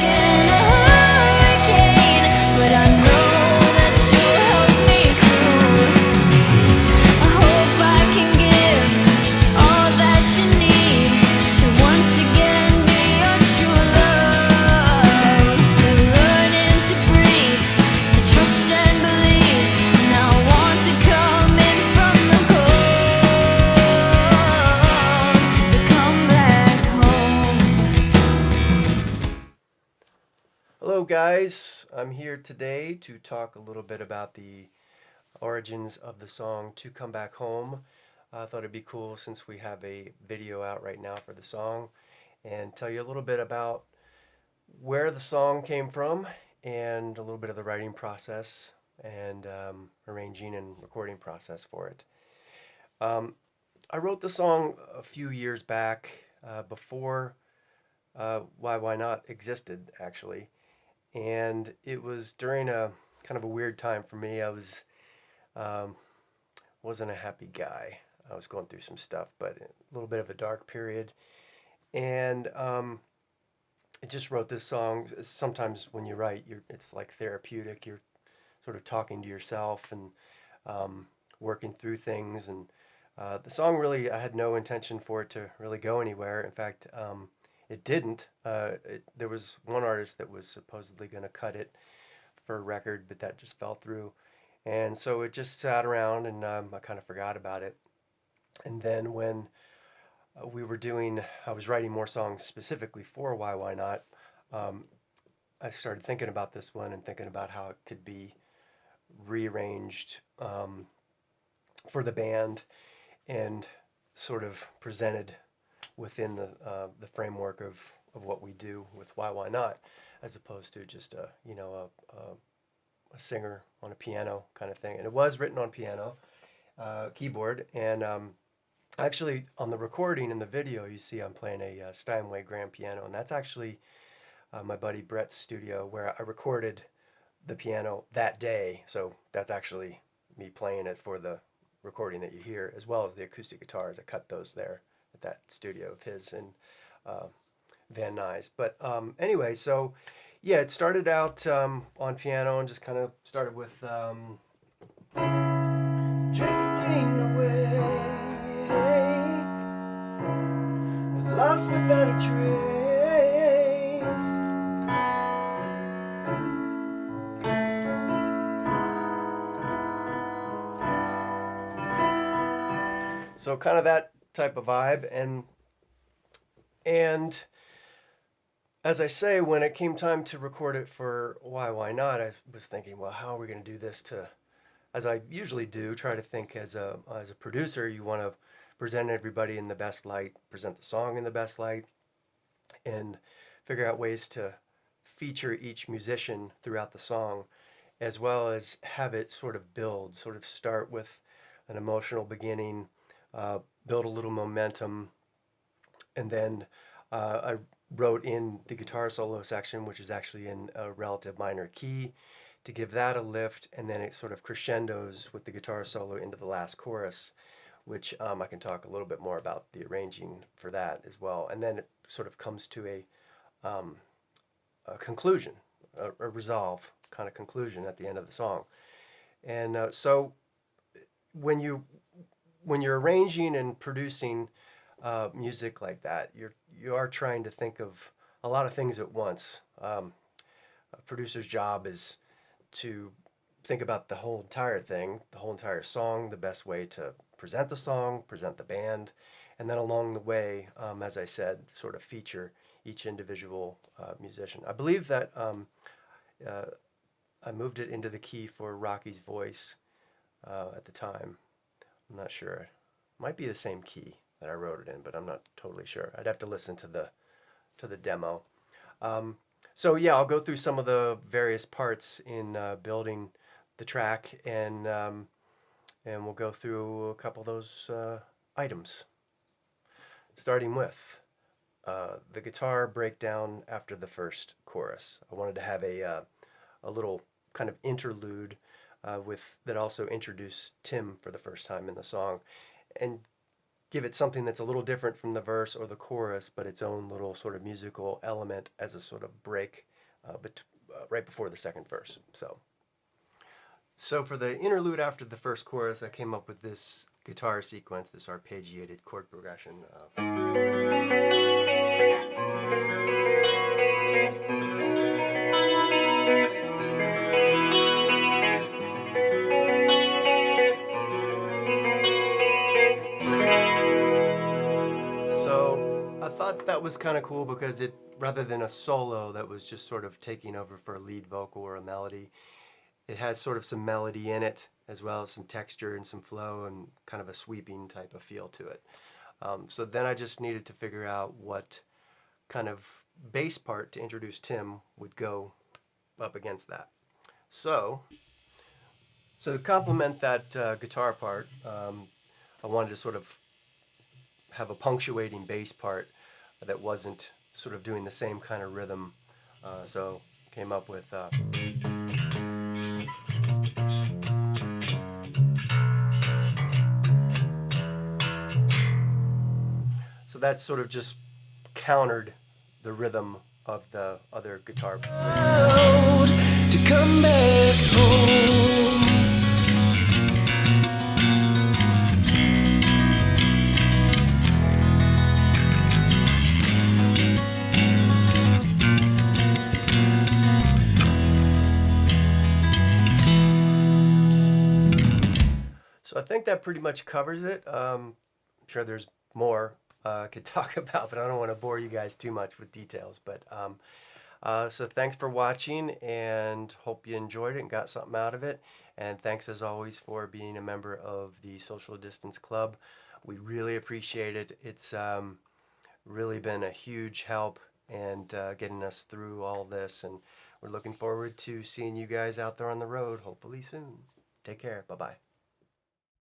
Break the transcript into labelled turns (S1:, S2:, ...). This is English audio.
S1: in a hurricane, but I know that you'll help me through. I hope I can give all that you need, and once again be your true love. Still learning to breathe, to trust and believe, and I want to come in from the cold, to come back home.
S2: Hello, guys. I'm here today to talk a little bit about the origins of the song To Come Back Home. I thought it'd be cool since we have a video out right now for the song and tell you a little bit about where the song came from and a little bit of the writing process and arranging and recording process for it. I wrote the song a few years back before Why Not existed, actually. And it was during a kind of a weird time for me. Um, wasn't a happy guy. I was going through some stuff, but a little bit of a dark period. And I just wrote this song. Sometimes when you write, it's like therapeutic. You're sort of talking to yourself and working through things. And the song really, I had no intention for it to really go anywhere. In fact, it didn't. There was one artist that was supposedly going to cut it for a record, but that just fell through. And so it just sat around and I kind of forgot about it. And then when I was writing more songs specifically for Why Not, um, I started thinking about this one and thinking about how it could be rearranged for the band and sort of presented within the framework of what we do with Why Not, as opposed to just a singer on a piano kind of thing. And it was written on piano, keyboard, and actually on the recording in the video you see I'm playing a Steinway grand piano, and that's actually my buddy Brett's studio where I recorded the piano that day. So that's actually me playing it for the recording that you hear, as well as the acoustic guitars. I cut those there at that studio of his in uh, Van Nuys. But anyway, so yeah, it started out on piano and just kind of started with drifting away, lost without a trace. So kind of that type of vibe, and as I say, when it came time to record it for Why Not, I was thinking, well, how are we going to do this to, as I usually do, try to think as a producer, you want to present everybody in the best light, present the song in the best light, and figure out ways to feature each musician throughout the song, as well as have it sort of build, sort of start with an emotional beginning, build a little momentum, and then I wrote in the guitar solo section, which is actually in a relative minor key, to give that a lift, and then it sort of crescendos with the guitar solo into the last chorus, which I can talk a little bit more about the arranging for that as well. And then it sort of comes to a conclusion, a resolve kind of conclusion at the end of the song. And so when you're arranging and producing music like that, you are trying to think of a lot of things at once. A producer's job is to think about the whole entire thing, the whole entire song, the best way to present the song, present the band, and then along the way, as I said, sort of feature each individual musician. I believe that uh, I moved it into the key for Rocky's voice at the time. I'm not sure. It might be the same key that I wrote it in, but I'm not totally sure. I'd have to listen to the demo. So yeah, I'll go through some of the various parts in building the track, and we'll go through a couple of those items. Starting with the guitar breakdown after the first chorus. I wanted to have a little kind of interlude with that also introduced Tim for the first time in the song, and give it something that's a little different from the verse or the chorus, but its own little sort of musical element as a sort of break right before the second verse. So for the interlude after the first chorus, I came up with this guitar sequence, this arpeggiated chord progression. So I thought that was kind of cool because it, rather than a solo that was just sort of taking over for a lead vocal or a melody, it has sort of some melody in it, as well as some texture and some flow and kind of a sweeping type of feel to it. So then I just needed to figure out what kind of bass part to introduce Tim would go up against that. So to complement that guitar part, I wanted to sort of have a punctuating bass part that wasn't sort of doing the same kind of rhythm. So came up with so that sort of just countered the rhythm of the other guitar. To come back home. So I think that pretty much covers it. I'm sure there's more I could talk about, but I don't want to bore you guys too much with details. But so thanks for watching, and hope you enjoyed it and got something out of it. And thanks as always for being a member of the Social Distance Club. We really appreciate it. It's really been a huge help and getting us through all this. And we're looking forward to seeing you guys out there on the road, hopefully soon. Take care. Bye-bye.